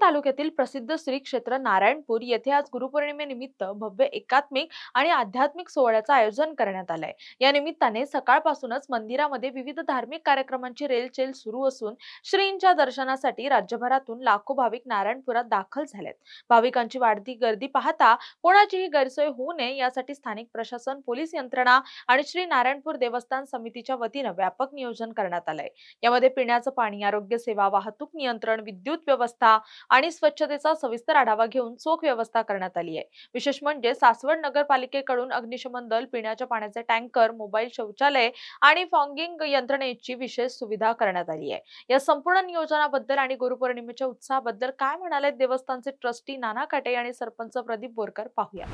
तालुक्यातील प्रसिद्ध श्री क्षेत्र नारायणपूर येथे आज गुरुपौर्णिमेनिमित्त भव्य एकात्मिक आणि आध्यात्मिक सोहळ्याचं आयोजन करण्यात आलंय। या निमित्ताने सकाळपासूनच मंदिरामध्ये विविध धार्मिक कार्यक्रमांची रेलचेल सुरू असून श्रींच्या दर्शनासाठी राज्यभरातून लाखो भाविक नारायणपुरात दाखल झालेत। भाविकांची वाढती गर्दी पाहता कोणाचीही गैरसोय होऊ नये यासाठी स्थानिक प्रशासन, पोलीस यंत्रणा आणि श्री नारायणपूर देवस्थान समितीच्या वतीने व्यापक नियोजन करण्यात आलंय। यामध्ये पिण्याचं पाणी, आरोग्य सेवा, वाहतूक नियंत्रण, विद्युत व्यवस्था आणि स्वच्छतेचा सविस्तर आढावा घेऊन चोख व्यवस्था करण्यात आली आहे। विशेष म्हणजे सासवड नगरपालिकेकडून अग्निशमन दल, पिण्याच्या पाण्याचे टँकर, मोबाईल शौचालय आणि फॉगिंग यंत्रणेची विशेष सुविधा करण्यात आली आहे। या संपूर्ण नियोजनाबद्दल आणि गुरुपौर्णिमेच्या उत्साहाबद्दल काय म्हणाले देवस्थानचे ट्रस्टी नाना काटे आणि सरपंच प्रदीप बोरकर, पाहूया।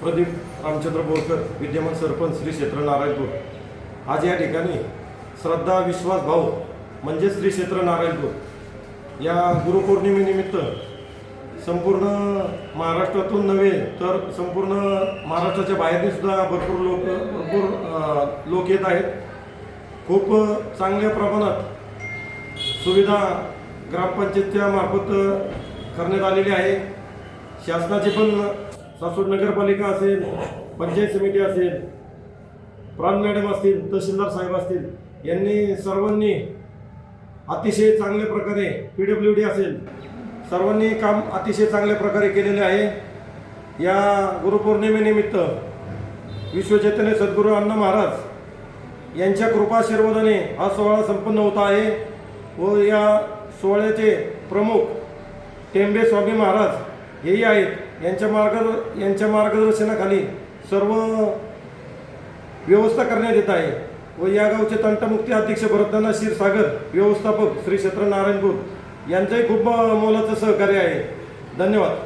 प्रदीप रामचंद्र बोरकर, विद्यमान सरपंच श्री क्षेत्र नारायणपूर। आज या ठिकाणी श्रद्धा विश्वास भाव म्हणजे श्री क्षेत्र नारायणपूर या गुरुपौर्णिमेनिमित्त संपूर्ण महाराष्ट्रातून नव्हे तर संपूर्ण महाराष्ट्राच्या बाहेरही सुद्धा भरपूर लोक येत आहेत। खूप चांगल्या प्रमाणात सुविधा ग्रामपंचायतच्या मार्फत करण्यात आलेली आहे। शासनाची पण सासवड नगरपालिका असेल, पंचायत समिती असेल, प्राण मॅडम असतील, तहसीलदार साहेब असतील, यांनी सर्वांनी अतिशय चांगल्या प्रकारे, PWD असेल, सर्वांनी काम अतिशय चांगल्या प्रकारे केलेले आहे। या गुरुपौर्णिमेनिमित्त विश्वचैतन्य सद्गुरू अण्णा महाराज यांच्या कृपाशीर्वादाने हा सोहळा संपन्न होत आहे व या सोहळ्याचे प्रमुख टेंबे स्वामी महाराज हेही आहेत। यांच्या मार्गदर्शनाखाली सर्व व्यवस्था करण्यात येत आहे व या गावचे तंटमुक्ती अध्यक्ष भरतनाथ क्षीरसागर, व्यवस्थापक श्री क्षेत्र नारायणपूर यांचंही खूप मोलाचं सहकार्य आहे। धन्यवाद।